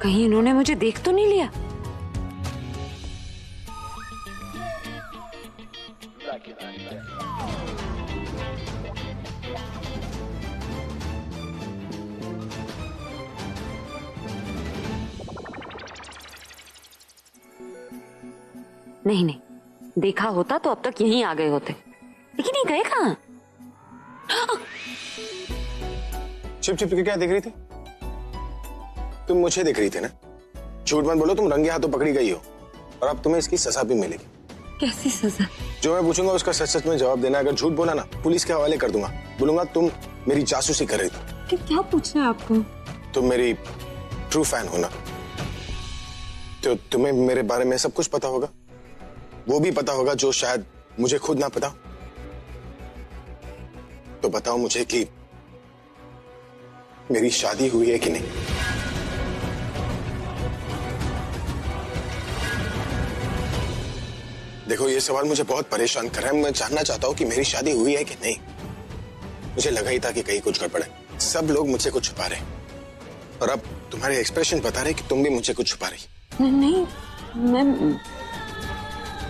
कहीं इन्होंने मुझे देख तो नहीं लिया? नहीं नहीं, देखा होता तो अब तक यहीं आ गए होते, लेकिन ये गए कहाँ? छिप छिप के क्या देख रही थी? तुम मुझे देख रही थी ना? झूठ मत बोलो, तुम रंगे हाथों पकड़ी गई हो और अब तुम्हें इसकी सजा भी मिलेगी। कैसी सजा? जो मैं पूछूंगा उसका सच सच में जवाब देना। अगर झूठ बोला ना, पुलिस के हवाले कर दूंगा। बोलूंगा तुम मेरी जासूसी कर रही थी। क्या पूछना है आपको? तुम मेरी ट्रू फैन हो ना, तो तुम्हें मेरे बारे में सब कुछ पता होगा। वो भी पता होगा जो शायद मुझे खुद ना पता। तो बताओ मुझे कि मेरी शादी हुई है कि नहीं? देखो, ये सवाल मुझे बहुत परेशान कर रहा है। मैं जानना चाहता हूं कि मेरी शादी हुई है कि नहीं। मुझे लगा ही था कि कहीं कुछ गड़बड़ है। सब लोग मुझसे कुछ छुपा रहे हैं और अब तुम्हारे एक्सप्रेशन बता रहे कि तुम भी मुझसे कुछ छुपा रही। नहीं,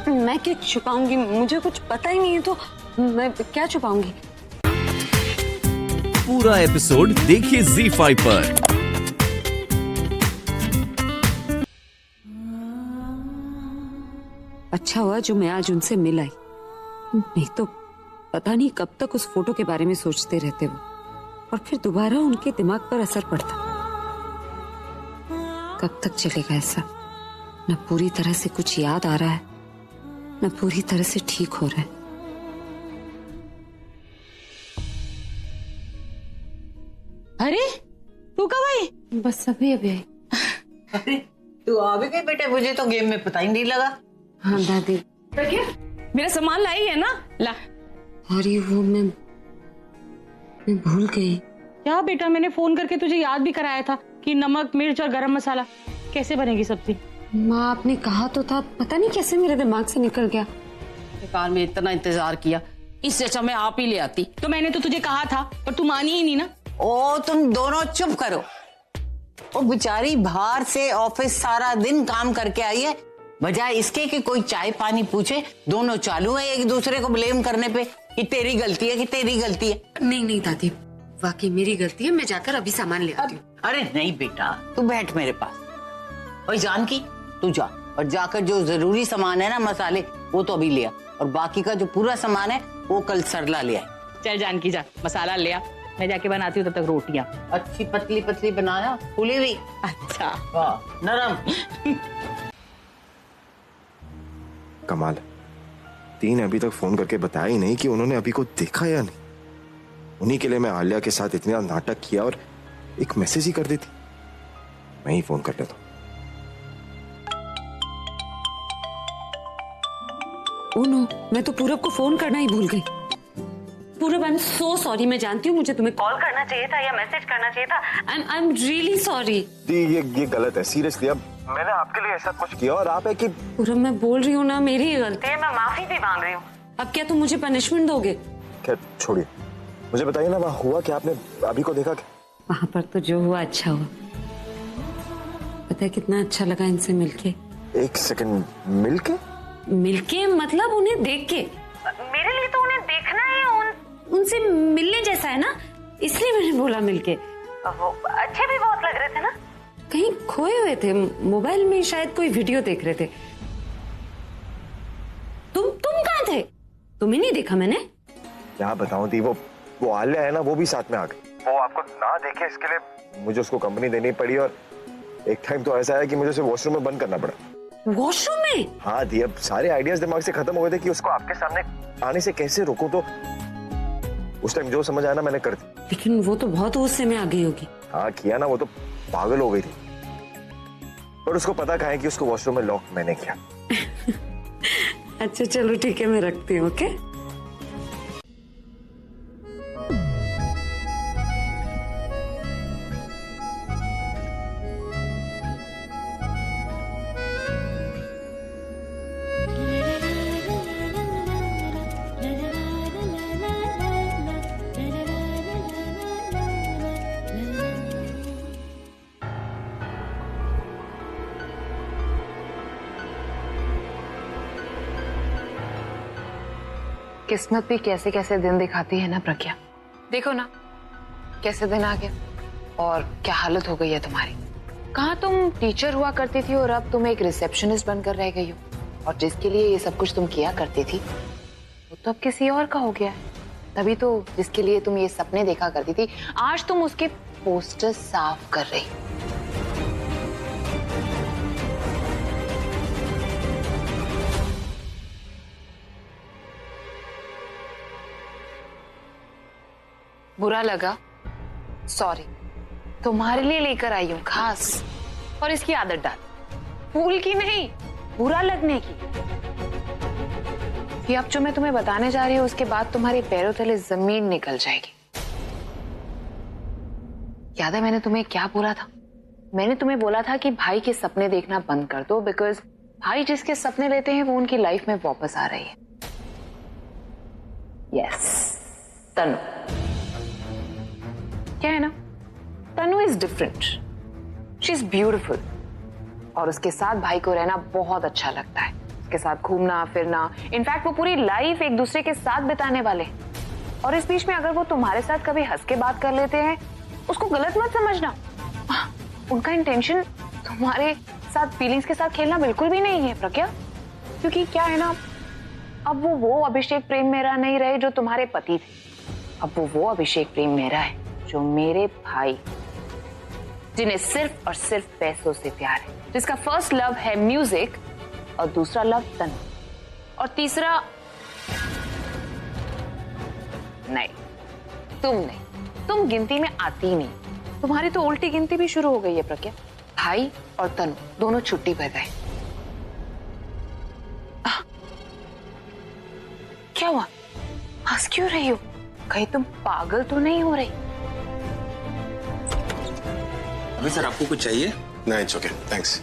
मैं क्या छुपाऊंगी? मुझे कुछ पता ही नहीं है तो मैं क्या छुपाऊंगी? पूरा एपिसोड देखिए ZEE5 पर। अच्छा हुआ जो मैं आज उनसे मिल आई, नहीं तो पता नहीं कब तक उस फोटो के बारे में सोचते रहते वो, और फिर दोबारा उनके दिमाग पर असर पड़ता। कब तक चलेगा ऐसा? न पूरी तरह से कुछ याद आ रहा है, न पूरी तरह से ठीक हो रहा है। अरे तू कब आई? बस अभी अभी आई। अरे तू आ भी गई बेटे, मुझे तो गेम में पता ही नहीं लगा। हाँ दादी। मेरा सामान लाई है ना? ला। अरे वो मैं भूल गई। क्या बेटा, मैंने फोन करके तुझे याद भी कराया था कि नमक, मिर्च और गरम मसाला कैसे बनेगी सब्जी। माँ आपने कहा तो था, पता नहीं कैसे मेरे दिमाग से निकल गया। बेकार में इतना इंतजार किया, इससे अच्छा मैं आप ही ले आती। तो मैंने तो तुझे कहा था पर तू मानी ही नहीं ना। ओ तुम दोनों चुप करो। वो बेचारी बाहर से ऑफिस सारा दिन काम करके आई है, बजाय इसके कि कोई चाय पानी पूछे दोनों चालू है एक दूसरे को ब्लेम करने पे कि तेरी गलती है, कि तेरी गलती है। नहीं नहीं दादी, वाकई मेरी गलती है। मैं जाकर अभी सामान ले आती हूँ। अरे नहीं बेटा, तू बैठ मेरे पास। और जानकी तू जा और जाकर जो जरूरी सामान है ना, मसाले, वो तो अभी ले आ, और बाकी का जो पूरा सामान है वो कल सरला ले आए। चल जानकी जा, मसाला ले आ, मैं जाके बनाती हूँ तब तक रोटियाँ। अच्छी पतली पतली बनाया, फूली हुई। अच्छा वाह, नरम। कमाल है, 3 अभी तक फोन करके बताया ही नहीं कि उन्होंने अभी को देखा या नहीं। उन्हीं के लिए मैं आलिया के साथ इतना नाटक किया और एक मैसेज ही कर देती। मैं ही फोन कर लेता हूं। ओ नो, मैं तो पूरब को फोन करना ही भूल गई। पूरब, आई एम सो सॉरी। मैं जानती हूँ मुझे तुम्हें कॉल करना चाहिए था या मैसेज करना चाहिए था। I am really sorry. ये गलत है, सीरियसली। अब मैंने आपके लिए ऐसा कुछ किया और आप है कि पूरब, मैं बोल रही हूँ ना, मेरी ही गलती है। मैं माफी भी मांग रही हूँ। अब क्या तुम मुझे पनिशमेंट दोगे? क्या, छोड़िए, मुझे बताइए ना, वहाँ हुआ क्या? आपने अभी को देखा क्या? वहां पर तो जो हुआ अच्छा हुआ। पता है कितना अच्छा लगा इनसे मिलके। 1 सेकंड, मिलके मतलब उन्हें देख के। मेरे लिए तो उन्हें देखना ही उनसे मिलने जैसा है ना, इसलिए मैंने बोला मिलके। वो अच्छे भी बहुत लग रहे थे ना। कहीं खोए हुए थे, मोबाइल में शायद कोई वीडियो देख रहे थे। तुम कहाँ थे? तुम्हें नहीं देखा मैंने। क्या बताऊं दी, वो आलिया है ना, वो भी साथ में आ गई। वो आपको ना देखे इसके लिए मुझे उसको कंपनी देनी पड़ी, और एक टाइम तो ऐसा है कि मुझे उसे वॉशरूम में बंद करना पड़ा। वॉशरूम में? हाँ दी, अब सारे आइडियाज दिमाग से खत्म हो गए थे कि उसको आपके सामने आने से कैसे रोकूं। तो उस टाइम जो समझ आया ना, मैंने कर दी। लेकिन वो तो बहुत गुस्से में आ गई होगी। हाँ किया ना, वो तो पागल हो गई थी। पर उसको पता कहाँ है कि उसको वॉशरूम में लॉक मैंने किया। अच्छा चलो ठीक है, मैं रखती हूँ। ओके। किस्मत भी कैसे कैसे दिन दिखाती है ना प्रज्ञा। देखो ना कैसे दिन आ गया और क्या हालत हो गई है तुम्हारी। कहाँ तुम टीचर हुआ करती थी और अब तुम एक रिसेप्शनिस्ट बनकर रह गई हो, और जिसके लिए ये सब कुछ तुम किया करती थी वो तो अब किसी और का हो गया है। तभी तो जिसके लिए तुम ये सपने देखा करती थी आज तुम उसके पोस्टर साफ कर रही। बुरा लगा, सॉरी। तुम्हारे लिए लेकर आई हूं खास, और इसकी आदत डाल, फूल की नहीं बुरा लगने की। ये अब जो मैं तुम्हें बताने जा रही हूँ उसके बाद तुम्हारे पैरों तले जमीन निकल जाएगी। याद है मैंने तुम्हें क्या बोला था? मैंने तुम्हें बोला था कि भाई के सपने देखना बंद कर दो, बिकॉज भाई जिसके सपने लेते हैं वो उनकी लाइफ में वापस आ रही है। यस, तनु। क्या है ना, Tanu is different, she is beautiful, और उसके साथ भाई को रहना बहुत अच्छा लगता है। उसके साथ घूमना फिरना, इनफैक्ट वो पूरी लाइफ एक दूसरे के साथ बिताने वाले। और इस बीच में अगर वो तुम्हारे साथ कभी हंस के बात कर लेते हैं, उसको गलत मत समझना। उनका इंटेंशन तुम्हारे साथ फीलिंग्स के साथ खेलना बिल्कुल भी नहीं है प्रज्ञा। क्योंकि क्या है ना, अब वो अभिषेक प्रेम मेरा नहीं रहे जो तुम्हारे पति थे। अब वो अभिषेक प्रेम मेरा है जो मेरे भाई, जिन्हें सिर्फ और सिर्फ पैसों से प्यार है, जिसका फर्स्ट लव है म्यूजिक और दूसरा लव तनु, और तीसरा नहीं, तुम नहीं, तुम गिनती में आती नहीं। तुम्हारी तो उल्टी गिनती भी शुरू हो गई है प्रज्ञा। भाई और तनु दोनों छुट्टी पर गए। क्या हुआ, हंस क्यों रही हो? कहीं तुम पागल तो नहीं हो रही? अभी सर आपको कुछ चाहिए? नहीं, it's okay, thanks.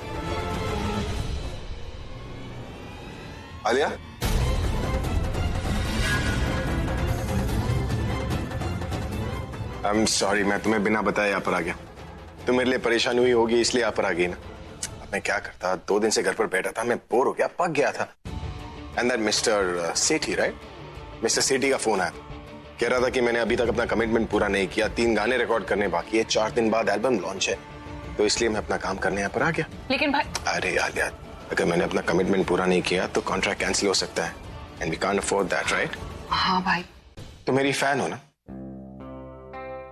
Alia, I am sorry, मैं तुम्हें बिना बताए यहाँ पर आ गया। तुम मेरे लिए परेशान हुई होगी इसलिए यहाँ पर आ गई ना। अब मैं क्या करता, 2 दिन से घर पर बैठा था, मैं बोर हो गया, पक गया था। And that mister Sethi, right, mister Sethi का फोन आया, कह रहा था कि मैंने अभी तक अपना कमिटमेंट पूरा नहीं किया, 3 गाने रिकॉर्ड करने बाकी है, 4 दिन बाद एल्बम लॉन्च है, तो इसलिए मैं अपना काम करने यहाँ पर आ गया। लेकिन भाई, अरे आलिया, अगर मैंने अपना कमिटमेंट पूरा नहीं किया तो कॉन्ट्रैक्ट कैंसिल हो सकता है, and we can't afford that, right? हाँ भाई, तुम मेरी फैन हो ना,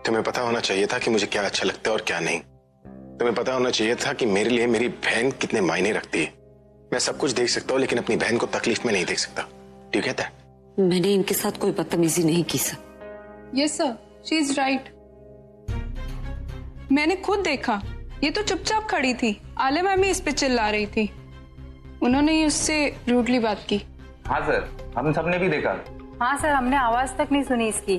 तुम्हें पता होना चाहिए था कि मुझे क्या अच्छा लगता है और क्या नहीं। तुम्हें पता होना चाहिए था कि मेरे लिए मेरी बहन कितने मायने रखती है। मैं सब कुछ देख सकता हूँ लेकिन अपनी बहन को तकलीफ में नहीं देख सकता। ठीक है दैट? मैंने इनके साथ कोई बदतमीजी नहीं की sir. Yes sir, she is right. मैंने खुद देखा, ये तो चुपचाप खड़ी थी, आलिया मैम ही इस पे चिल्ला रही थी। उन्होंने ही उससे रूडली बात की। हाँ सर, हम सबने भी देखा। हाँ सर, हमने आवाज तक नहीं सुनी इसकी,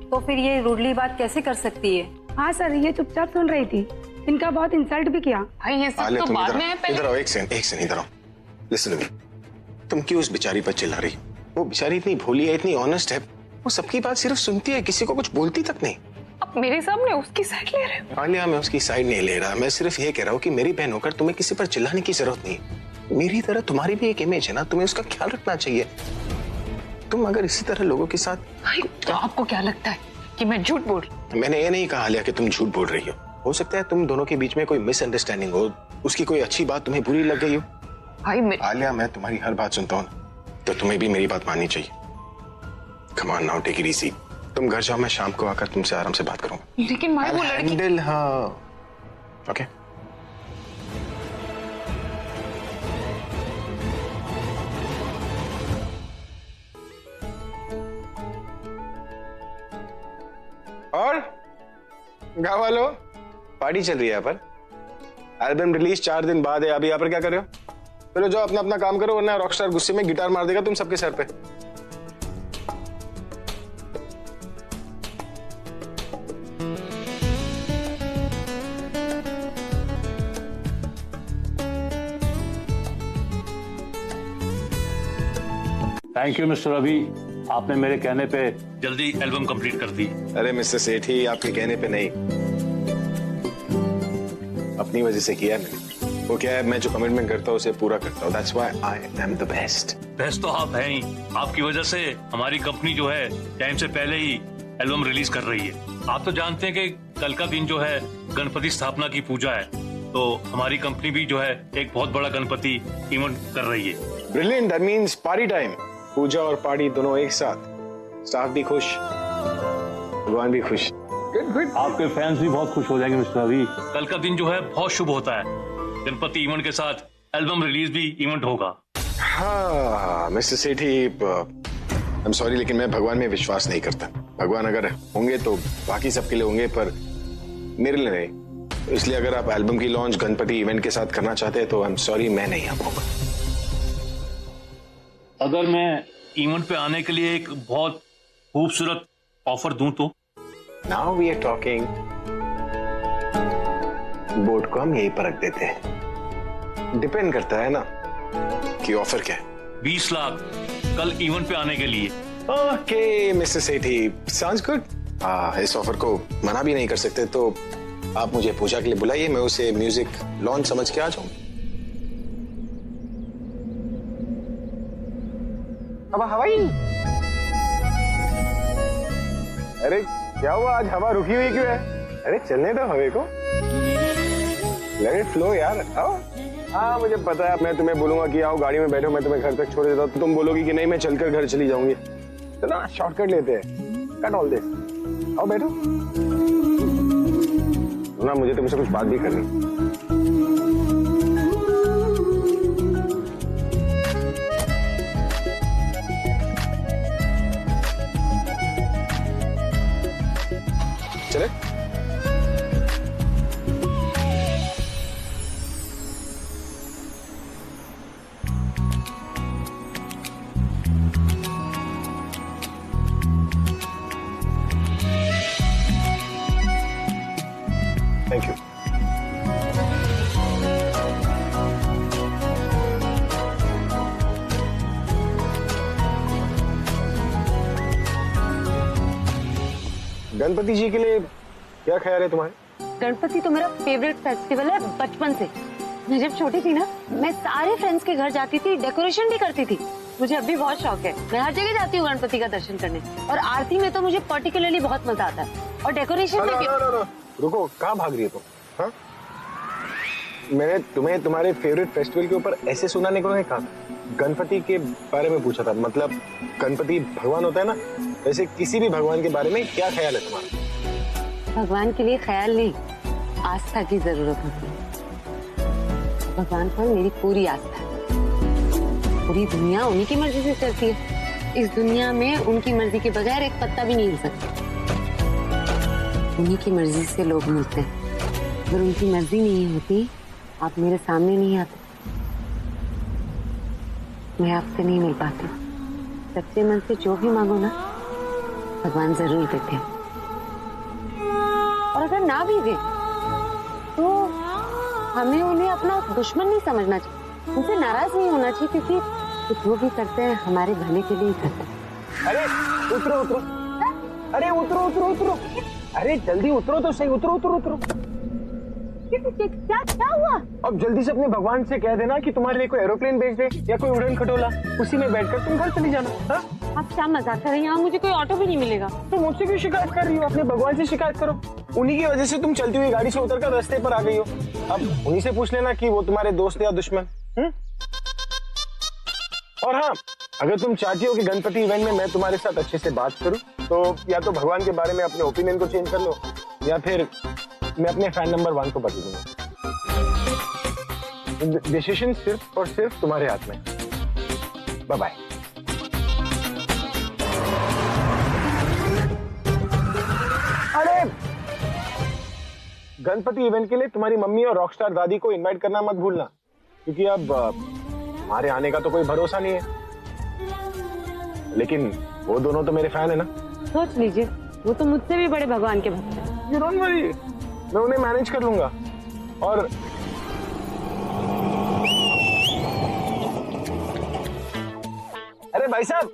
तो फिर ये रूडली बात कैसे कर सकती है? हाँ सर, ये चुपचाप सुन रही थी, इनका बहुत इंसल्ट भी किया। भाई ये सब तो बाद में है। इधर आओ, एक सेकंड इधर आओ। लिसन टू मी, तुम क्यों उस बेचारी पर चिल्ला रही? वो बेचारी इतनी भोली है, इतनी ऑनेस्ट है, वो सबकी बात सिर्फ सुनती है, किसी को कुछ बोलती तक नहीं। अब मेरे सामने उसकी साइड ले रहे हो? आलिया, मैं उसकी साइड नहीं ले रहा, मैं सिर्फ ये कह रहा हूँ कि मेरी बहन होकर तुम्हें किसी पर चिल्लाने की जरूरत नहीं है। मेरी तरह तुम्हारी भी एक इमेज है ना, तुम्हें उसका ख्याल रखना चाहिए। तुम अगर इसी तरह लोगों के साथ। भाई तो आपको क्या लगता है कि मैं झूठ बोल रही हूँ? मैंने ये नहीं कहा आलिया कि तुम झूठ बोल रही हो सकता है तुम दोनों के बीच में कोई मिसअंडरस्टैंडिंग हो, उसकी कोई अच्छी बात तुम्हें बुरी लग गई हो। भाई आलिया, मैं तुम्हारी हर बात सुनता हूँ, तो तुम्हें भी मेरी बात माननी चाहिए। Come on now, take it easy. तुम घर जाओ, मैं शाम को आकर तुमसे आराम से बात करूंगा। लेकिन भाई वो लड़की। हाँ, ओके। और गाँव वालों, पार्टी चल रही है यहाँ पर। एल्बम रिलीज 4 दिन बाद है, अभी यहाँ पर क्या कर रहे हो? चलो जाओ अपना अपना काम करो, वरना रॉकस्टार गुस्से में गिटार मार देगा तुम सबके सर पे। थैंक यू मिस्टर रवि, आपने मेरे कहने पे जल्दी एल्बम कंप्लीट कर दी। अरे मिस्टर सेठी, आपके कहने पे नहीं, अपनी वजह से किया है मैंने। वो क्या है, मैं जो कमिटमेंट करता हूँ उसे पूरा करता हूँ। That's why I am the best. Best तो आप हैं ही। आपकी वजह से हमारी कंपनी जो है टाइम से पहले ही एल्बम रिलीज कर रही है। आप तो जानते हैं कि कल का दिन जो है गणपति स्थापना की पूजा है, तो हमारी कंपनी भी जो है एक बहुत बड़ा गणपति इवेंट कर रही है। Brilliant, that means party time. पूजा और पार्टी दोनों एक साथ। स्टाफ भी खुश, भगवान भी खुश। Good, good. आपके फैंस भी बहुत खुश हो जाएंगे मिस्टर रवि। कल का दिन जो है बहुत शुभ होता है। गणपति इवेंट के साथ एल्बम रिलीज भी इवेंट होगा। हाँ mister Sethi, I am sorry लेकिन मैं भगवान में विश्वास नहीं करता। भगवान अगर होंगे तो बाकी सबके लिए होंगे, पर मेरे लिए नहीं। तो इसलिए अगर आप एल्बम की लॉन्च गणपति इवेंट के साथ करना चाहते हैं तो आई एम सॉरी, मैं नहीं आ पाऊंगा। अगर मैं इवेंट पे आने के लिए एक बहुत खूबसूरत ऑफर दूं तो? Now we are talking. Board को हम यहीं पर रख देते हैं। डिपेंड करता है ना कि ऑफर क्या है। 20 लाख कल इवेंट पे आने के लिए। ओके मिस्टर सेठी, साउंड्स गुड। इस ऑफर को मना भी नहीं कर सकते, तो आप मुझे पूजा के लिए बुलाइए, मैं उसे म्यूजिक लॉन्च समझ के आ जाऊं। अब हवाई। अरे क्या हुआ, आज हवा रुकी हुई क्यों है? अरे चलने दो हवा को, लेट इट फ्लो यार। आओ। हाँ मुझे पता है, मैं तुम्हें बोलूंगा कि आओ गाड़ी में बैठो, मैं तुम्हें घर तक छोड़ देता हूँ, तो तुम बोलोगी कि नहीं मैं चलकर घर चली जाऊंगी। तो ना शॉर्टकट लेते हैं, कट ऑल दिस। आओ बैठो ना, मुझे तुमसे कुछ बात भी करनी। चले थैंक यू। गणपति जी के लिए क्या ख्याल है तुम्हारे? गणपति तो मेरा फेवरेट फेस्टिवल है बचपन से। मैं जब छोटी थी ना, मैं सारे फ्रेंड्स के घर जाती थी, डेकोरेशन भी करती थी। मुझे अब भी बहुत शौक है, मैं हर जगह जाती हूँ गणपति का दर्शन करने, और आरती में तो मुझे पर्टिकुलरली बहुत मजा आता है, और डेकोरेशन में भी। रुको, कहाँ भाग रही है तुम? हाँ? मैंने तुम्हें तुम्हारे फेवरेट फेस्टिवल के ऊपर ऐसे सुनाने को नहीं कहा, गणपति के बारे में पूछा था। मतलब गणपति भगवान होता है ना, वैसे किसी भी भगवान के बारे में क्या ख्याल है तुम्हारा? भगवान के लिए ख्याल नहीं, आस्था की जरूरत होती है। भगवान पर मेरी पूरी आस्था है। पूरी दुनिया उन्हीं की मर्जी से चलती है। इस दुनिया में उनकी मर्जी के बगैर एक पत्ता भी नहीं हिल सकता। उन्हीं की मर्जी से लोग मिलते हैं। अगर उनकी मर्जी नहीं होती, आप मेरे सामने नहीं आते, मैं आपसे नहीं मिल पाती। सच्चे मन से जो भी मांगो ना, भगवान जरूर देते हैं। और अगर ना भी दे तो हमें उन्हें अपना दुश्मन नहीं समझना चाहिए, उनसे नाराज नहीं होना चाहिए, क्योंकि जो भी करते हैं हमारे भले के लिए ही करते हैं। अरे उतरो उतरो, अरे उतरो उतरो उतरो, अरे जल्दी उतरो तो सही, उतरो उतरो उतरो। क्या हुआ? अब जल्दी से अपने भगवान से कह देना कि तुम्हारे लिए कोई एरोप्लेन भेज दे या कोई उड़न खटोला, उसी में बैठकर तुम घर चली जाना। हाँ? आप क्या मजाक कर रहे हैं? यहाँ मुझे कोई ऑटो भी नहीं मिलेगा। तुम मुझसे क्यों शिकायत कर रही हो? अपने भगवान से शिकायत करो। उन्हीं की वजह से तुम चलती हुई गाड़ी से उतरकर रास्ते पर आ गई हो। अब उन्हीं से पूछ लेना कि वो तुम्हारे दोस्त या दुश्मन। और हाँ, अगर तुम चाहती हो कि गणपति इवेंट में मैं तुम्हारे साथ अच्छे से बात करूं, तो या तो भगवान के बारे में अपने ओपिनियन को चेंज कर लो, या फिर मैं अपने फैन नंबर 1 को बदल दूंगा। डिसीजन सिर्फ और सिर्फ तुम्हारे हाथ में। Bye bye. अरे गणपति इवेंट के लिए तुम्हारी मम्मी और रॉकस्टार दादी को इनवाइट करना मत भूलना, क्योंकि अब हमारे आने का तो कोई भरोसा नहीं है। लेकिन वो दोनों तो मेरे फैन है ना। सोच लीजिए, वो तो मुझसे भी बड़े भगवान के भक्त हैं। यू डोंट वरी, मैं उन्हें मैनेज कर लूंगा। और अरे भाई साहब,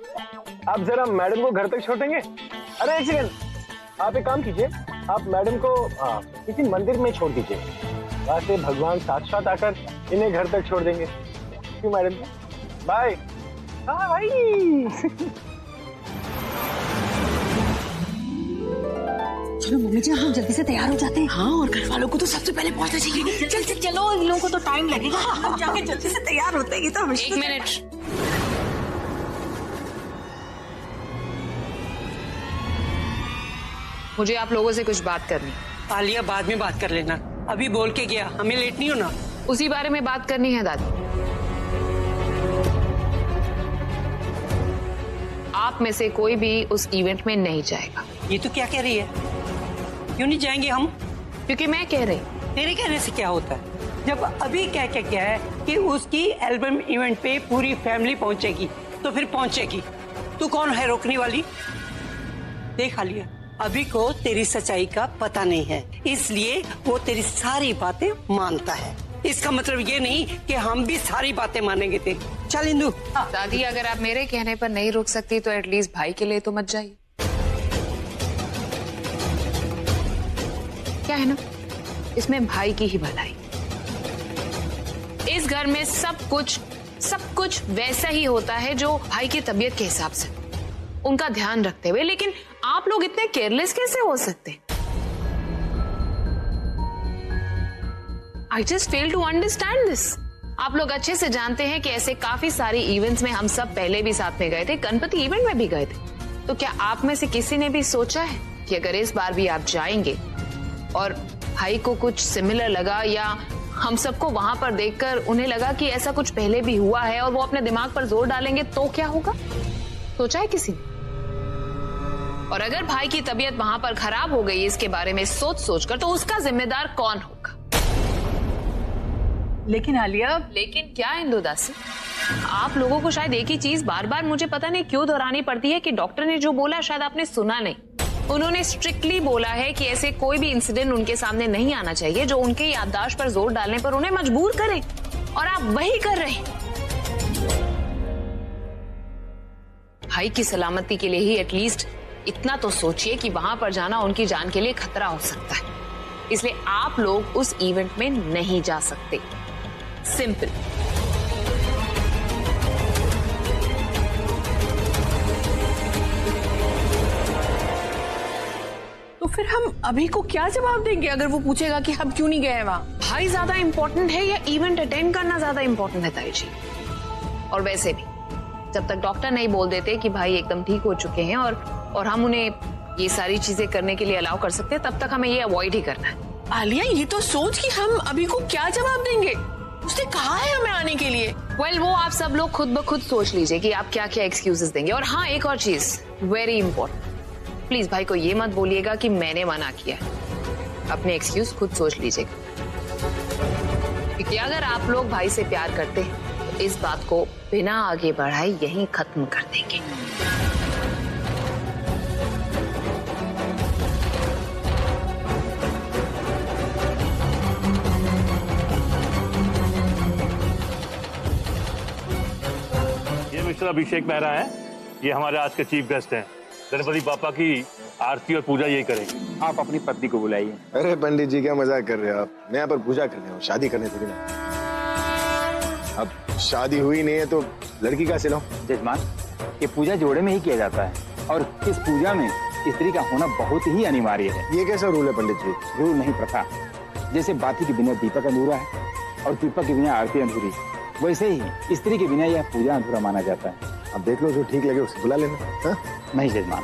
आप जरा मैडम को घर तक छोड़ेंगे? अरे एक सेकंड, आप एक काम कीजिए, आप मैडम को किसी मंदिर में छोड़ दीजिए। वाकई भगवान साक्षात आकर इन्हें घर तक छोड़ देंगे। क्यों मैडम? बाय। हाँ भाई। चलो मम्मी जी, हम जल्दी से तैयार हो जाते हैं। हाँ, और घर वालों को तो सबसे पहले पहुंचना चाहिए। चल चल चलो, इन लोगों को तो टाइम लगेगा। हम जाके जल्दी से तैयार होते हैं। तो एक मिनट, मुझे आप लोगों से कुछ बात करनी। आलिया, बाद में बात कर लेना, अभी बोल के गया, हमें लेट नहीं होना। उसी बारे में बात करनी है दादी। आप में से कोई भी उस इवेंट में नहीं जाएगा। ये तो क्या कह रही है? क्यों नहीं जाएंगे हम? क्योंकि मैं कह रही। तेरे कहने से क्या होता है? जब अभी कह के गया है कि उसकी एल्बम इवेंट पे पूरी फैमिली पहुंचेगी, तो फिर पहुंचेगी। तू कौन है रोकने वाली? देख आलिया, अभी को तेरी सच्चाई का पता नहीं है, इसलिए वो तेरी सारी बातें मानता है। इसका मतलब ये नहीं कि हम भी सारी बातें मानेंगे तेरी। चल इंदु। दादी, अगर आप मेरे कहने पर नहीं रुक सकती तो एटलीस्ट भाई के लिए तो मत जाइए। क्या है ना, इसमें भाई की ही भलाई। इस घर में सब कुछ वैसा ही होता है जो भाई की तबीयत के हिसाब से, उनका ध्यान रखते हुए। लेकिन आप लोग इतने केयरलेस कैसे हो सकते? I just fail to understand this. आप लोग अच्छे से जानते हैं कि ऐसे काफी सारे इवेंट्स में हम सब पहले भी साथ में गए थे, गणपति इवेंट में भी गए थे। तो क्या आप में से किसी ने भी सोचा है कि अगर इस बार भी आप जाएंगे और भाई को कुछ सिमिलर लगा, या हम सबको वहां पर देखकर उन्हें लगा कि ऐसा कुछ पहले भी हुआ है और वो अपने दिमाग पर जोर डालेंगे, तो क्या होगा? सोचा है किसी ने? और अगर भाई की तबीयत वहां पर खराब हो गई इसके बारे में सोचकर, तो उसका जिम्मेदार कौन होगा? लेकिन आलिया, लेकिन क्या इंदु दासी? आप लोगों को शायद एक ही चीज बार बार, मुझे पता नहीं क्यों दोहरानी पड़ती है कि डॉक्टर ने जो बोला शायद आपने सुना नहीं। उन्होंने स्ट्रिक्टली बोला है कि ऐसे कोई भी इंसिडेंट उनके सामने नहीं आना चाहिए जो उनके याददाश्त पर जोर डालने पर उन्हें मजबूर करे, और आप वही कर रहे हैं। भाई की सलामती के लिए ही एटलीस्ट इतना तो सोचिए कि वहां पर जाना उनकी जान के लिए खतरा हो सकता है, इसलिए आप लोग उस इवेंट में नहीं जा सकते। सिंपल। तो फिर हम अभी को क्या जवाब देंगे अगर वो पूछेगा कि हम क्यों नहीं गए वहां? भाई ज्यादा इंपॉर्टेंट है या इवेंट अटेंड करना ज्यादा इंपॉर्टेंट है ताई जी? और वैसे भी जब तक डॉक्टर नहीं बोल देते कि भाई एकदम ठीक हो चुके हैं और हम उन्हें ये सारी चीजें करने के लिए अलाउ कर सकते हैं, तब तक हमें ये अवॉइड ही करना है। आलिया, ये तो सोच कि हम अभी को क्या जवाब देंगे। उसने कहा है हमें आने के लिए। वेल, वो आप सब लोग खुद ब खुद सोच लीजिए कि आप क्या क्या एक्सक्यूजेस देंगे। और हाँ, एक और चीज वेरी इंपॉर्टेंट, प्लीज भाई को ये मत बोलिएगा कि मैंने मना किया है। अपने एक्सक्यूज खुद सोच लीजिएगा, क्योंकि अगर आप लोग भाई से प्यार करते हैं तो इस बात को बिना आगे बढ़ाए यहीं खत्म कर देंगे। ये मिस्टर अभिषेक मेहरा है, ये हमारे आज के चीफ गेस्ट हैं। गणपति बापा की आरती और पूजा यही करेंगे। आप अपनी पत्नी को बुलाइए। अरे पंडित जी, क्या मजाक कर रहे हो आप? मैं यहाँ पर पूजा करने हूँ, शादी करने थोड़ी ना। अब शादी हुई नहीं है तो लड़की का सिलाओ। जजमान, ये पूजा जोड़े में ही किया जाता है और इस पूजा में स्त्री का होना बहुत ही अनिवार्य है। ये कैसा रूल है पंडित जी? रूल नहीं, प्रथा। जैसे बाती के बिना दीपक अधूरा है और दीपक के बिना आरती अधूरी, वैसे ही स्त्री के बिना यह पूजा अधूरा माना जाता है। अब देख लो, जो ठीक लगे उसे बुला लेना। हाँ? नहीं जजमान,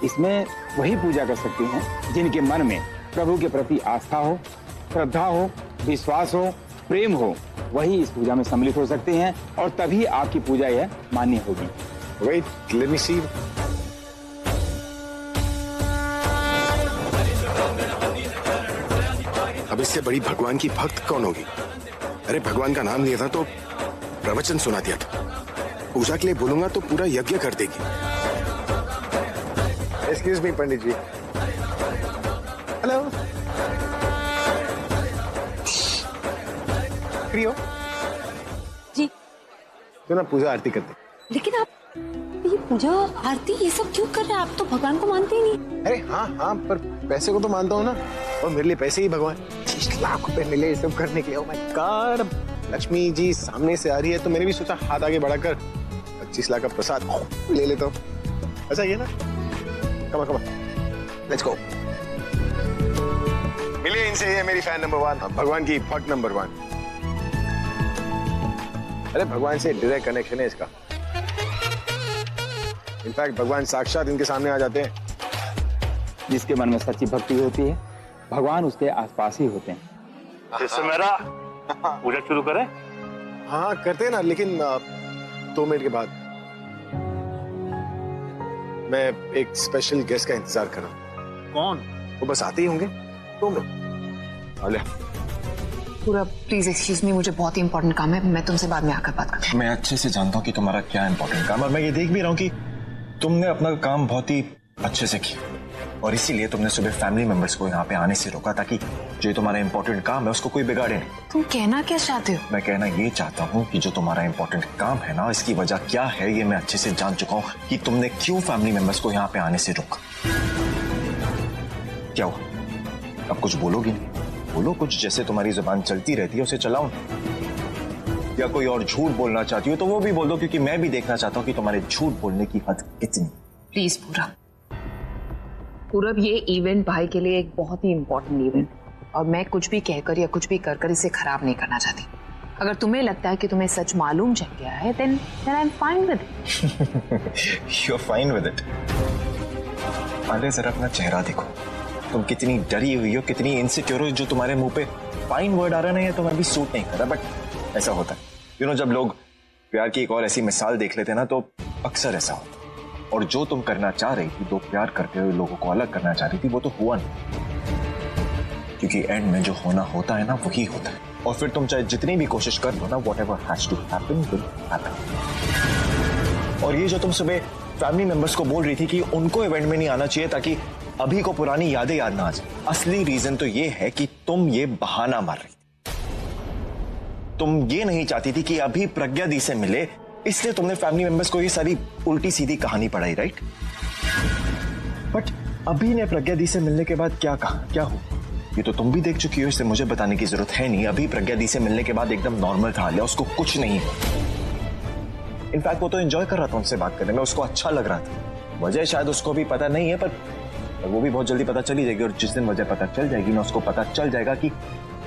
इसमें वही पूजा कर सकते हैं जिनके मन में प्रभु के प्रति आस्था हो, श्रद्धा हो, विश्वास हो, प्रेम हो, वही इस पूजा में सम्मिलित हो सकते हैं और तभी आपकी पूजा यह मान्य होगी। Wait, let me see. अब इससे बड़ी भगवान की भक्त कौन होगी? अरे भगवान का नाम लिया था तो प्रवचन सुना दिया था, पूजा के लिए बोलूंगा तो पूरा यज्ञ कर देगी। एक्सक्यूज मी पंडित जी। हेलो, फ्री हो? जी। तो ना पूजा आरती करते। लेकिन आप ये पूजा आरती ये सब क्यों कर रहे हैं? आप तो भगवान को मानते ही नहीं। अरे हाँ हाँ, पर पैसे को तो मानता हूँ ना। और मेरे लिए पैसे ही भगवान, 30 लाख रुपए मिले सब करने के लिए। Oh my God, Lakshmi ji सामने से आ रही है तो मैंने भी सोचा हाथ आगे बढ़ाकर 25 लाख का प्रसाद ले लेता हूँ। ऐसा ही है ना? Come on let's go. मिलिए इनसे, ये मेरी फैन नंबर 1, भगवान की भक्त नंबर 1। अरे भगवान से डायरेक्ट कनेक्शन है इसका। इनफैक्ट भगवान साक्षात इनके सामने आ जाते हैं। जिसके मन में सच्ची भक्ति होती है, भगवान उसके आसपास ही होते हैं। जिससे मेरा पूजा शुरू करें? हाँ करते हैं ना, लेकिन 2 मिनट के बाद मैं एक स्पेशल गेस्ट का इंतजार कर रहा हूँ। कौन? वो बस आते ही होंगे 2 मिनट। पूरा प्लीज एक्सक्यूज मी, मुझे बहुत ही इंपॉर्टेंट काम है, मैं तुमसे बाद में आकर बात करती हूँ। मैं अच्छे से जानता हूँ कि तुम्हारा क्या इंपॉर्टेंट काम है, और मैं ये देख भी रहा हूँ कि तुमने अपना काम बहुत ही अच्छे से किया, और इसीलिए तुमने सुबह फैमिली मेंबर्स को यहाँ पे आने से रोका ताकि जो तुम्हारा इंपॉर्टेंट काम है उसको कोई बिगाड़े नहीं। तुम कहना क्या चाहते हो? मैं कहना ये चाहता हूँ कि जो तुम्हारा इंपॉर्टेंट काम है ना, इसकी वजह क्या है ये मैं अच्छे से जान चुका हूँ कि तुमने क्यों फैमिली मेंबर्स को यहाँ पे आने से रोका। क्या हुआ, अब कुछ बोलोगी नहीं? बोलो कुछ, जैसे तुम्हारी जुबान चलती रहती है उसे चलाओ। या कोई और झूठ बोलना चाहती हो तो वो भी बोल दो, क्योंकि मैं भी देखना चाहता हूँ कि तुम्हारे झूठ बोलने की हद कितनी। प्लीज पूरब, ये इवेंट भाई के लिए एक बहुत ही इंपॉर्टेंट इवेंट, और मैं कुछ भी कहकर या कुछ भी कर इसे खराब नहीं करना चाहती। अगर तुम्हें लगता है कि तुम्हें सच मालूम चल गया है, then I am fine with it. You are fine with it? Alia जरा अपना चेहरा देखो, तुम कितनी डरी हुई हो, कितनी इनसिक्योर हो। जो तुम्हारे मुंह पे फाइन वर्ड आ रहा है ना, ये तुम्हें अभी सूट नहीं कर रहा, बट ऐसा होता है। यू नो, जब लोग प्यार की एक और ऐसी मिसाल देख लेते हैं ना, तो अक्सर ऐसा होता है। और जो तुम करना चाह रही थी, दो प्यार करते हुए लोगों को अलग करना चाह रही थी, वो तो हुआ नहीं, क्योंकि एंड में जो होना होता है ना वही होता है। और फिर तुम चाहे जितनी भी कोशिश कर लो ना, whatever has to happen will happen. और ये जो तुम सुबह फैमिली मेंबर्स को बोल रही थी कि उनको इवेंट में नहीं आना चाहिए ताकि अभी को पुरानी यादें याद ना आ जाए, असली रीजन तो ये है कि तुम ये बहाना मार रही थी। तुम ये नहीं चाहती थी कि अभी प्रज्ञा दी से मिले, इसलिए तुमने फैमिली मेंबर्स को ये सारी उल्टी सीधी कहानी पढ़ाई, राइट? बट अभी ने प्रज्ञा दी से मिलने के बाद क्या कहा, क्या हो, ये तो तुम भी देख चुकी हो, इससे मुझे बताने की जरूरत है नहीं। अभी प्रज्ञा दी से मिलने के बाद एकदम नॉर्मल था आलिया, उसको कुछ नहीं है। इनफैक्ट वो तो एंजॉय कर रहा था उनसे बात करने में, उसको अच्छा लग रहा था। वजह शायद उसको भी पता नहीं है, पर वो भी बहुत जल्दी पता चली जाएगी। और जिस दिन वजह पता चल जाएगी ना, उसको पता चल जाएगा कि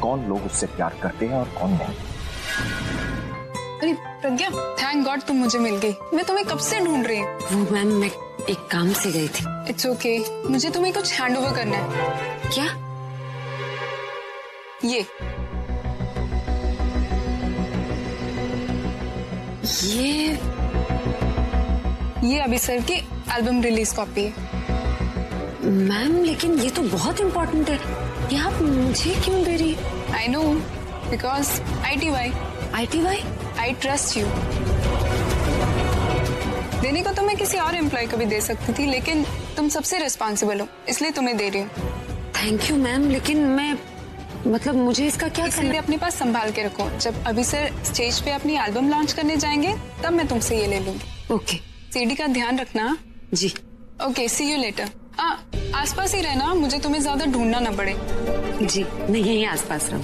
कौन लोग उससे प्यार करते हैं और कौन नहीं। अरे प्रज्ञा, थैंक गॉड तुम मुझे मिल गई। मैं तुम्हें कब से ढूंढ रही हूँ। वो मैम, मैं एक काम से गई थी। इट्स ओके, मुझे तुम्हें कुछ हैंड ओवर करना है। क्या? ये अभी सर की एल्बम रिलीज कॉपी है। मैम लेकिन ये तो बहुत इम्पोर्टेंट है, ये आप मुझे क्यों दे रही? I know, because ITY I trust you. देने को तो मैं किसी और एम्प्लॉय को भी दे सकती थी, लेकिन तुम सबसे रिस्पॉन्सिबल हो, इसलिए तुम्हें दे रही हूँ। थैंक यू मैम, लेकिन मैं मतलब मुझे इसका क्या इसलिए अपने पास संभाल के रखो। जब अभी सर स्टेज पे अपनी एल्बम लॉन्च करने जाएंगे तब मैं तुमसे ये ले लूंगी। ओके। CD का ध्यान रखना। जी। Okay, see you later. आसपास ही रहना, मुझे तुम्हें ज्यादा ढूंढना ना पड़े। जी, नहीं यहीं आसपास रहूं।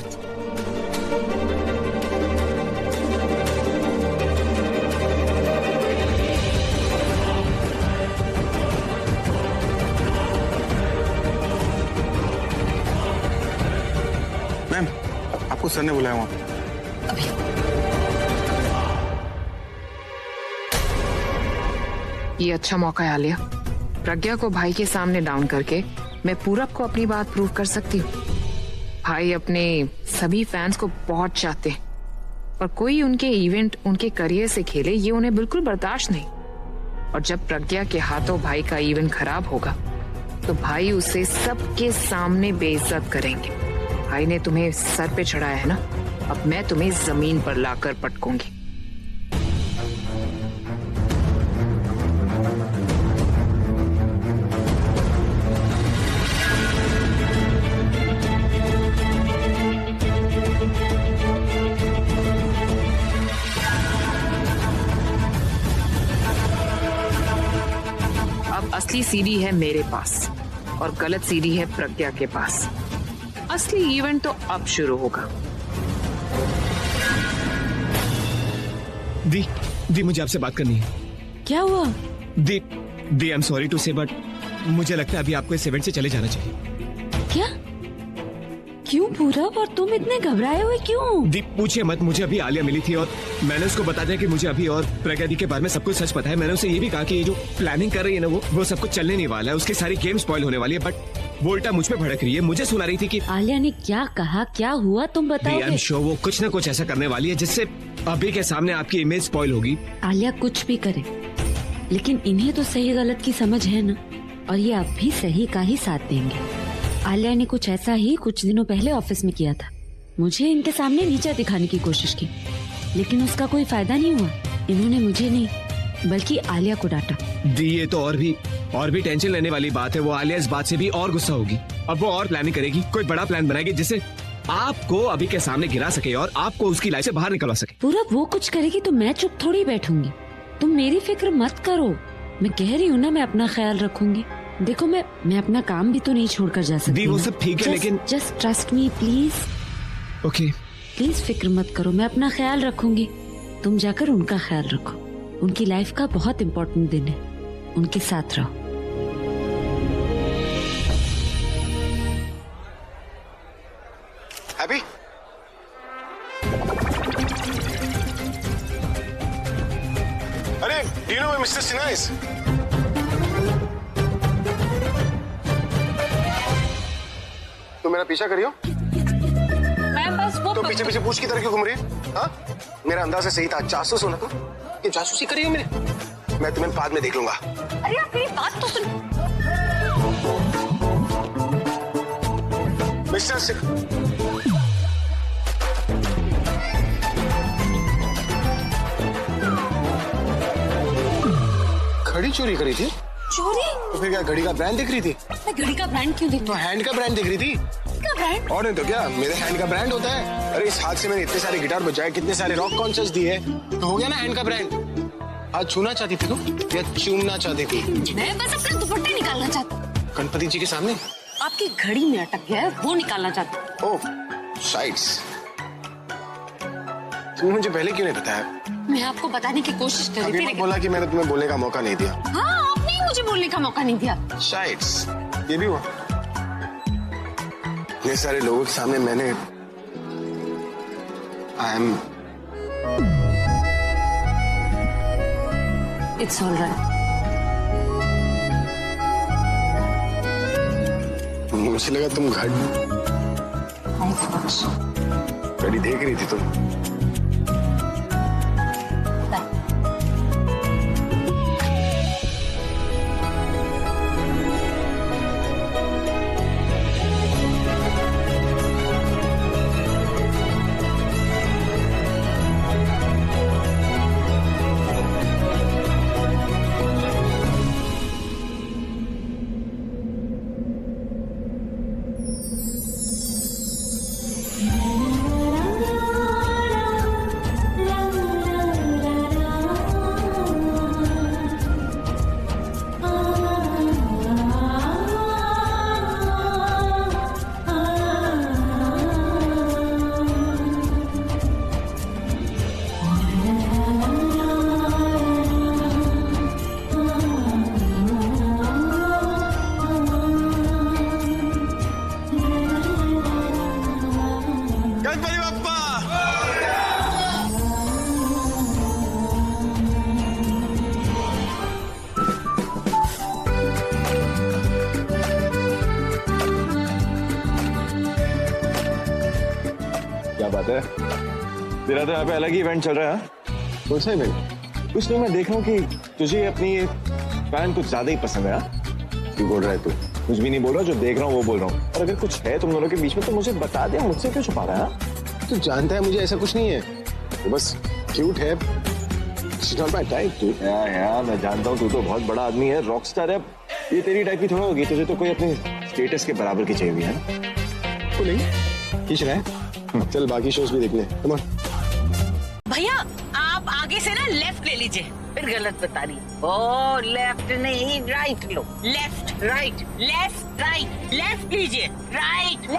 मैम, आपको सर ने बुलाया वहां। ये अच्छा मौका है आलिया, प्रज्ञा को भाई के सामने डाउन करके मैं पूरब को अपनी बात प्रूव कर सकती हूँ। भाई अपने सभी फैंस को बहुत चाहते हैं, पर कोई उनके इवेंट उनके करियर से खेले ये उन्हें बिल्कुल बर्दाश्त नहीं। और जब प्रज्ञा के हाथों भाई का इवेंट खराब होगा तो भाई उसे सबके सामने बेइज्जत करेंगे। भाई ने तुम्हें सर पे चढ़ाया है ना, अब मैं तुम्हें जमीन पर लाकर पटकूंगी। असली सीडी है मेरे पास और गलत सीडी है प्रज्ञा के पास। असली इवेंट तो अब शुरू होगा। दी मुझे आपसे बात करनी है। क्या हुआ? दी आई एम सॉरी टू से बट मुझे लगता है अभी आपको इस इवेंट से चले जाना चाहिए। क्या? क्यों पूरब, और तुम इतने घबराए हुए क्यों? दी पूछिए मत, मुझे अभी आलिया मिली थी और मैंने उसको बता दिया कि मुझे अभी और प्रगति के बारे में सब कुछ सच पता है। मैंने उसे ये भी कहा कि ये जो प्लानिंग कर रही है ना वो सब कुछ चलने नहीं वाला है, उसकी सारी गेम स्पॉइल होने वाली है। बट वो उल्टा मुझ पे भड़क रही है, मुझे सुना रही थी कि आलिया ने क्या कहा, क्या हुआ, तुम बताओ। आई एम श्योर वो कुछ ना कुछ ऐसा करने वाली है जिससे अभी के सामने आपकी इमेज स्पॉइल होगी। आलिया कुछ भी करे, लेकिन इन्हें तो सही गलत की समझ है ना, और ये अब भी सही का ही साथ देंगे। आलिया ने कुछ ऐसा ही कुछ दिनों पहले ऑफिस में किया था। मुझे इनके सामने नीचा दिखाने की कोशिश की, लेकिन उसका कोई फायदा नहीं हुआ। इन्होंने मुझे नहीं बल्कि आलिया को डांटा। दी ये तो और भी टेंशन लेने वाली बात है। वो आलिया इस बात से भी और गुस्सा होगी। अब वो और प्लानिंग करेगी, कोई बड़ा प्लान बनाएगी जिससे आपको अभी के सामने गिरा सके और आपको उसकी लाइफ से बाहर निकलवा सके। पूरा वो कुछ करेगी तो मैं चुप थोड़ी बैठूंगी। तुम मेरी फिक्र मत करो, मैं कह रही हूँ ना, मैं अपना ख्याल रखूंगी। देखो मैं अपना काम भी तो नहीं छोड़कर जा सकती। वो सब ठीक है, लेकिन just trust me please. Okay please फिक्र मत करो, मैं अपना ख्याल रखूंगी। तुम जाकर उनका ख्याल रखो। उनकी लाइफ का बहुत इम्पोर्टेंट दिन है, उनके साथ रहो। हैप्पी? अरे do you know mister Sinha is? तुम मेरा पीछा करियो? मैं बस वो तो पीछे पीछे पूछ की तरह क्यों घूम रही है? हाँ? मेरा अंदाजा सही था, जासूस हो ना तुम? ये जासूसी करी हो मेरे? मैं तुम्हें बाद में देख लूंगा। अरे आप मेरी बात तो सुनो। मिस्टर घड़ी चोरी करी थी? चोरी? तो फिर क्या घड़ी का ब्रांड दिख रही थी? मैं घड़ी का ब्रांड क्यों देखूं? तो हैंड का ब्रांड दिख रही थी। क्या ब्रांड? और नहीं तो क्या, मेरे हैंड का ब्रांड होता है। अरे इस हाथ से मैंने इतने सारे गिटार बजाए, कितने सारे रॉक कॉन्सर्ट्स दिए, तो हो गया ना हैंड का ब्रांड। आज छूना चाहती थी तुम या चूमना चाहती थी? मैं बस अपना दुपट्टे निकालना चाहती। गणपति जी के सामने? आपकी घड़ी में अटक गया है, वो निकालना चाहती। ओह साइड्स। तुमने मुझे पहले क्यों नहीं बताया? मैं आपको बताने की कोशिश कर रही थी। बोला कि मैंने तुम्हें बोलने का मौका नहीं दिया। हाँ, आपने ही मुझे बोलने का मौका नहीं दिया। शाइट्स, ये भी हुआ। ये सारे लोगों के सामने मैंने इट्स ऑल राइट। मुझे लगा तुम घड़ी देख रही थी तुम। क्या बात है? तेरा तो यहाँ पे अलग ही इवेंट चल रहा है। कौन सा इवेंट? कुछ नहीं, मैं देख रहा हूँ कि तुझे अपनी ये पैंट कुछ ज्यादा ही पसंद है। क्यों बोल रहा है तू? कुछ भी नहीं बोल रहा, जो देख रहा हूँ वो बोल रहा हूँ। और अगर कुछ है तुम दोनों के बीच में तो मुझे बता दे, मुझसे क्यों छुपा रहा है? तू जानता है मुझे ऐसा कुछ नहीं है, तो बस क्यूट है। यार मैं जानता हूँ तू तो बहुत बड़ा आदमी है, रॉक स्टार है। ये तेरी टाइप की थोड़ा होगी, तुझे तो कोई अपने स्टेटस के बराबर की चाहिए है। तो नहीं खींच रहा है। चल बाकी शोज भी देख ले। Come on. भैया आप आगे से ना लेफ्ट ले लीजिए। फिर गलत बता रही। ओ लेफ्ट नहीं राइट लो, left right, left right, left लीजिए, राइट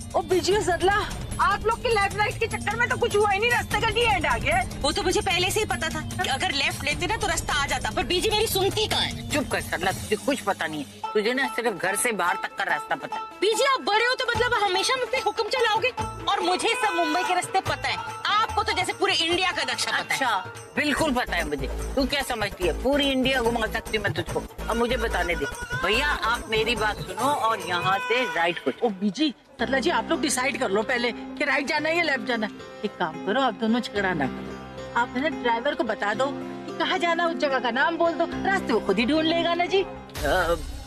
ओ बीजी सदला, आप लोग के लेफ्ट राइट के चक्कर में तो कुछ हुआ ही नहीं, रास्ते का एंड आ गया। वो तो मुझे पहले से ही पता था कि अगर लेफ्ट लेते ना तो रास्ता आ जाता, पर बीजी मेरी सुनती कहाँ है। चुप कर सदला, तुझे कुछ पता नहीं है, तुझे ना सिर्फ घर से बाहर तक का रास्ता पता है। बीजी आप बड़े हो तो मतलब हमेशा मुझ पे हुक्म चलाओगे, और मुझे सब मुंबई के रास्ते पता है, आपको तो जैसे पूरे इंडिया का नक्शा पता है। अच्छा बिल्कुल पता है मुझे, तू क्या समझती है पूरी इंडिया घुमा सकती मैं तुझको। अब मुझे बताने दे भैया, आप मेरी बात सुनो और यहाँ से राइट को। ओ बीजी सदला जी, आप लोग डिसाइड कर लो पहले कि राइट जाना है या लेफ्ट जाना है। एक काम करो, आप दोनों झगड़ा ना करो, आप है ना ड्राइवर को बता दो कि कहाँ जाना, उस जगह का नाम बोल दो, रास्ते वो खुद ही ढूंढ लेगा ना जी।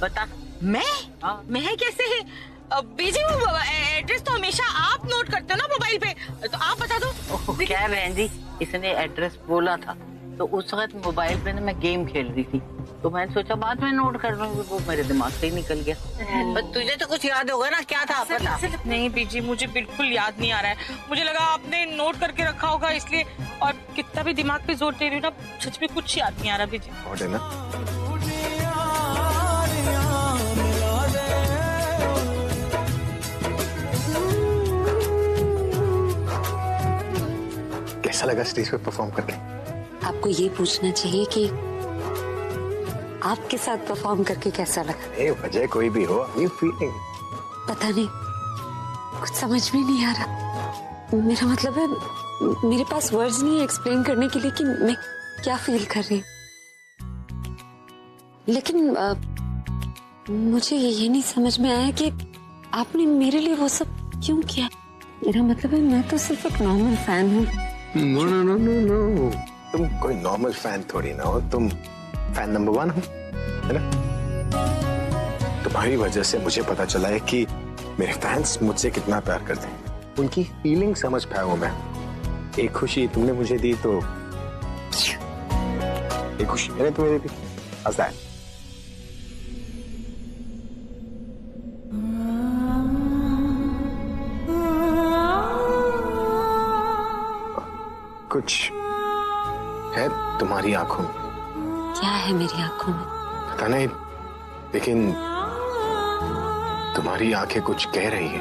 बता। मैं कैसे है बीजी, वो एड्रेस तो हमेशा आप नोट करते हो ना मोबाइल पे, तो आप बता दो। क्या बहन जी, इसने एड्रेस बोला था तो उस वक्त मोबाइल पे ना मैं गेम खेल रही थी, तो मैंने सोचा बाद में नोट कर लूंगी, वो मेरे दिमाग से ही निकल गया। पर तुझे तो कुछ याद होगा ना, क्या था पता? नहीं बीजी, मुझे बिल्कुल याद नहीं आ रहा है, मुझे लगा आपने नोट करके रखा होगा इसलिए, और कितना भी दिमाग पे जोर दे रही हूँ ना, सच में कुछ याद नहीं आ रहा बीजी। कैसा लगा स्टेज पे परफॉर्म करके? आपको ये पूछना चाहिए कि आपके साथ परफॉर्म करके कैसा लगा? वजह कोई भी हो, यू फीलिंग? पता नहीं, कुछ समझ में नहीं आ रहा। मेरा मतलब है, मेरे पास वर्ड्स नहीं है एक्सप्लेन करने के लिए कि मैं क्या फील कर रही हूँ। लेकिन मुझे ये नहीं समझ में आया कि आपने मेरे लिए वो सब क्यों किया। मेरा मतलब है, मैं तो सिर्फ एक नॉर्मल फैन हूँ। No no no no no, तुम कोई नॉर्मल फैन थोड़ी ना हो, तुम फैन नंबर 1 हो, है ना? तुम्हारी वजह से मुझे पता चला है कि मेरे फैंस मुझसे कितना प्यार करते हैं, उनकी फीलिंग समझ पाया हूं मैं। एक खुशी तुमने मुझे दी तो एक खुशी मैंने तुम्हें दी, ऐसा है। कुछ है तुम्हारी आंखों में। क्या है मेरी आंखों में? पता नहीं, लेकिन तुम्हारी आंखें कुछ कह रही है,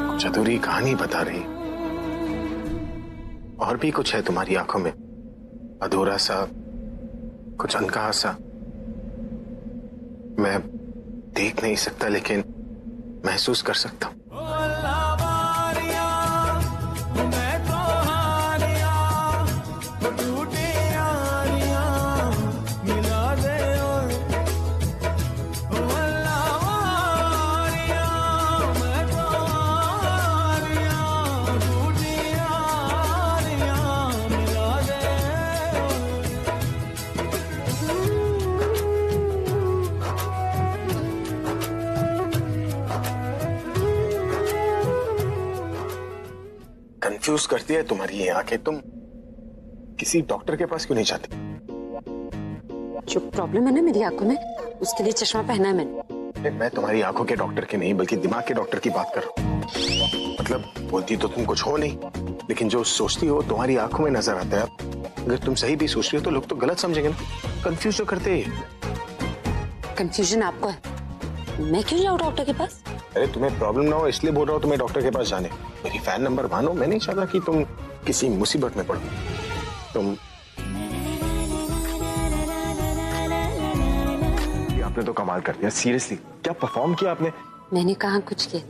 कुछ अधूरी कहानी बता रही। और भी कुछ है तुम्हारी आंखों में, अधूरा सा, कुछ अनकहा सा। मैं देख नहीं सकता लेकिन महसूस कर सकता हूं। कंफ्यूज करती है तुम्हारी ये आंखें। तुम किसी डॉक्टर के पास क्यों नहीं जाती? जो प्रॉब्लम है ना मेरी आंखों में, उसके लिए चश्मा पहना है मैंने। मैं तुम्हारी आंखों के डॉक्टर के नहीं बल्कि दिमाग के डॉक्टर की बात कर रहा हूँ। मतलब बोलती तो तुम कुछ हो नहीं, लेकिन जो सोचती हो तुम्हारी आंखों में नजर आता है। अगर तुम सही भी सोच रही हो तो लोग तो गलत समझेंगे ना। कंफ्यूज तो करते ही। कंफ्यूजन आपको है, मैं क्यों जाऊँ डॉक्टर के पास? अरे तुम्हें प्रॉब्लम ना हो इसलिए बोल रहा हूँ तुम्हें डॉक्टर के पास जाने। मेरी फैन नंबर 1 हो, मैं नहीं चाहता कि तुम किसी मुसीबत में पड़ो। तुम आपने तो कमाल कर दिया, सीरियसली क्या परफॉर्म किया आपने? मैंने कहा कुछ किया,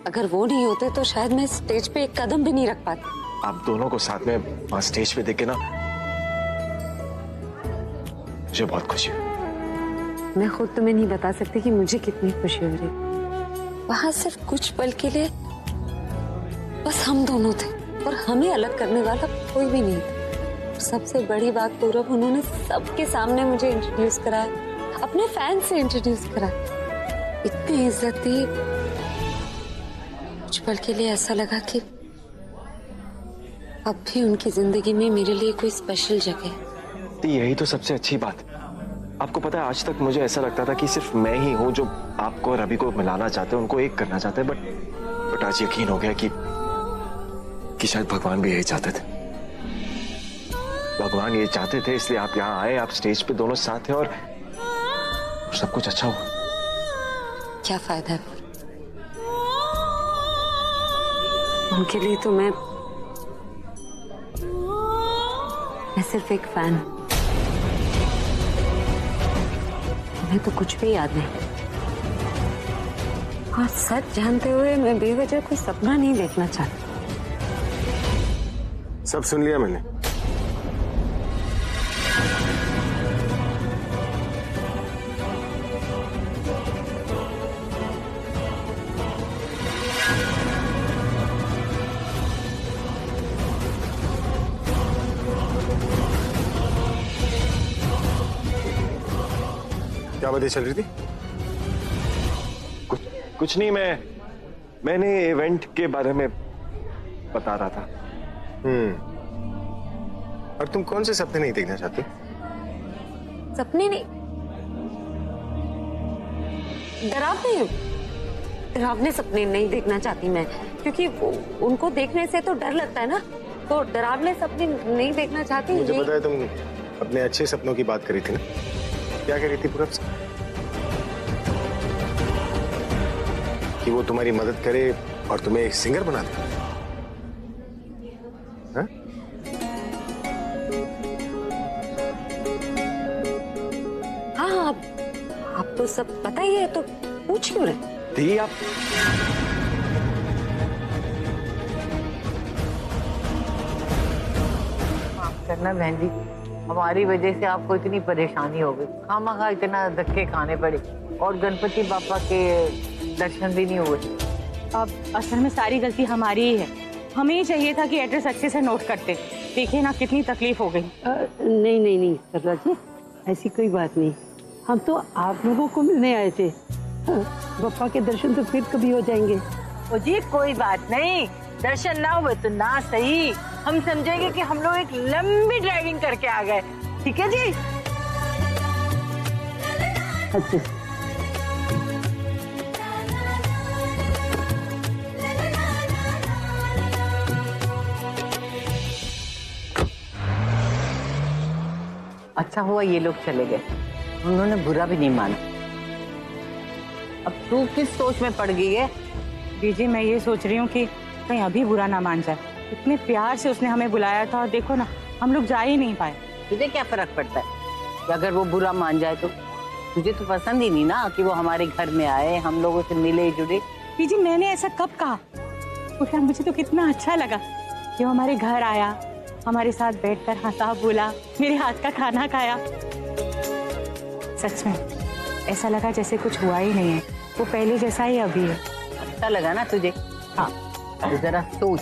अगर वो नहीं होते तो शायद मैं स्टेज पे एक कदम भी नहीं रख पाती। आप दोनों को साथ में वहां स्टेज पे देखे ना, मुझे बहुत खुशी हुई। मैं खुद तुम्हें नहीं बता सकती कि मुझे कितनी खुशी हो रही। वहां सिर्फ कुछ पल के लिए बस हम दोनों थे और हमें अलग करने वाला कोई भी नहीं था। सबसे बड़ी बात पूरब, उन्होंने सबके सामने मुझे इंट्रोड्यूस कराया, अपने फैन से इंट्रोड्यूस कराया, इतनी इज्जत दी। कुछ पल के लिए ऐसा लगा कि अब भी उनकी जिंदगी में मेरे लिए कोई स्पेशल जगह है। तो यही तो सबसे अच्छी बात है। आपको पता है आज तक मुझे ऐसा लगता था कि सिर्फ मैं ही हूँ जो आपको और रवि को मिलाना चाहते हैं, उनको एक करना चाहते हैं, बट आज यकीन हो गया कि कि शायद भगवान भी यही चाहते थे। भगवान ये चाहते थे, इसलिए आप यहाँ आए, आप स्टेज पे दोनों साथ थे और सब कुछ अच्छा हुआ। क्या फायदा है? उनके लिए तो मैं सिर्फ एक फैन हूं। उन्हें तो कुछ भी याद नहीं। और सच जानते हुए मैं बेवजह कोई सपना नहीं देखना चाहती। सब सुन लिया मैंने। क्या बातें चल रही थी? कुछ नहीं, मैंने इवेंट के बारे में बता रहा था। और तुम कौन से सपने नहीं देखना चाहती? सपने नहीं, डरावने सपने नहीं देखना चाहती मैं, क्योंकि उनको देखने से तो डर लगता है ना, तो डरावने सपने नहीं देखना चाहती। मुझे पता है तुम अपने अच्छे सपनों की बात करी थी ना। क्या कह रही थी पूरब से? कि वो तुम्हारी मदद करे और तुम्हें एक सिंगर बना दे। हाँ? हाँ, आप तो सब पता ही है, तो पूछ क्यों रहे? दी आप माफ करना बहन जी, हमारी वजह से आपको इतनी परेशानी हो गई, खामखा इतना धक्के खाने पड़े और गणपति बापा के दर्शन भी नहीं हुए। अब असल में सारी गलती हमारी ही है। हमें ही चाहिए था कि एड्रेस अच्छे से नोट करते। देखिए ना कितनी तकलीफ हो गई। नहीं सरला जी, ऐसी कोई बात नहीं। हम तो आप लोगों को मिलने आए थे। बापा के दर्शन तो फिर कभी हो जाएंगे। ओ जी कोई बात नहीं, दर्शन ना हुए तो ना सही, हम समझेंगे कि हम लोग एक लंबी ड्राइविंग करके आ गए। ठीक है जी? अच्छा, अच्छा हुआ ये लोग चले गए, उन्होंने बुरा भी नहीं माना। अब तू किस सोच में पड़ गई है? बीजी मैं ये सोच रही हूँ कि कहीं अभी बुरा ना मान जाए। इतने प्यार से उसने हमें बुलाया था और देखो ना हम लोग जा ही नहीं पाए। तुझे क्या फर्क पड़ता है कि अगर वो बुरा मान जाए तो? तुझे तो पसंद ही नहीं ना कि वो हमारे घर में आए, हम लोगों से मिले जुड़े। बीजी मैंने ऐसा कब कहा? तो मुझे तो कितना अच्छा लगा कि वो हमारे घर आया, हमारे साथ बैठकर हंसा बोला, मेरे हाथ का खाना खाया। सच में ऐसा लगा जैसे कुछ हुआ ही नहीं है, वो पहले जैसा ही अभी है। अच्छा लगा ना तुझे? हाँ, तो जरा सोच,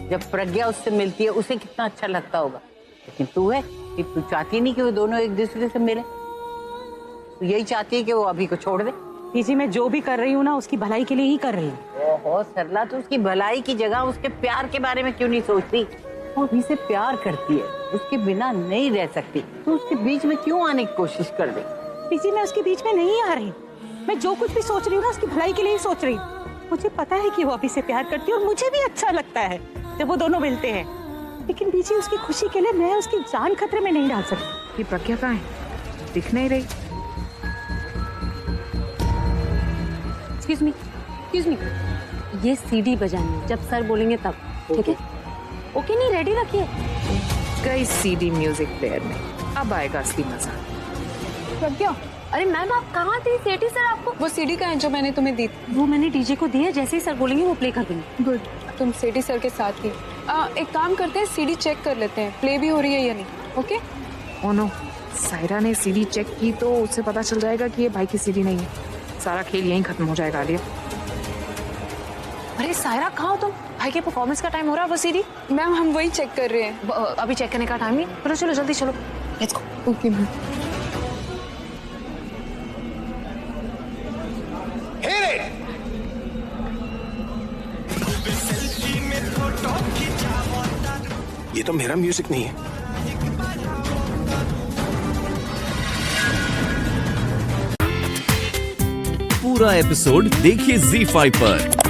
जब प्रज्ञा उससे मिलती है उसे कितना अच्छा लगता होगा। लेकिन तू है कि तू चाहती नहीं कि वो दोनों एक दूसरे से मिले, तो यही चाहती है कि वो अभी को छोड़ दे। जी मैं जो भी कर रही हूँ ना उसकी भलाई के लिए ही कर रही हूँ। ओहो सरला, तो उसकी भलाई की जगह उसके प्यार के बारे में क्यों नहीं सोचती? वो अभी से प्यार करती है, उसके बिना नहीं रह सकती, तो उसके बीच में क्यों आने की कोशिश कर रही? बीजी मैं उसके बीच में नहीं आ रही, मैं जो कुछ भी सोच रही हूँ ना उसकी भलाई के लिए ही सोच रही हूँ। मुझे पता है कि वो अभी से प्यार करती है और मुझे भी अच्छा लगता है जब वो दोनों मिलते हैं, लेकिन बीजी उसकी खुशी के लिए मैं उसकी जान खतरे में नहीं डाल सकती। ये प्रज्ञा कहाँ है? दिख नहीं रही। एक्सक्यूज मी, ये सीडी बजानी है, जब सर बोलेंगे तब, ठीक है? ओके नहीं, रेडी रखिए। गई सीडी म्यूजिक प्लेयर में, अब आएगा असली मजा। प्रज्ञा, अरे मैम आप कहाँ थी? सेठी सर आपको। वो सीडी का है जो मैंने तुम्हें दी थी। वो मैंने डीजे को दी है, जैसे ही सर बोलेंगे वो प्ले कर देंगे। गुड, तुम सेठी सर के साथ थी। एक काम करते हैं, सीडी चेक कर लेते हैं प्ले भी हो रही है या नहीं। ओके? ओ नो, सायरा ने सीडी चेक की तो उससे पता चल जाएगा कि ये भाई की सीडी नहीं है। सारा खेल यहीं खत्म हो जाएगा आलिया। अरे सायरा कहाँ हो तुम? भाई के परफॉर्मेंस का टाइम हो रहा है, वो सीडी। मैम हम वही चेक कर रहे हैं। अभी चेक करने का टाइम नहीं। चलो चलो जल्दी चलो, लेट्स गो। Okay ma'am. ये तो मेरा म्यूजिक नहीं है। पूरा एपिसोड देखिए ZEE5 पर।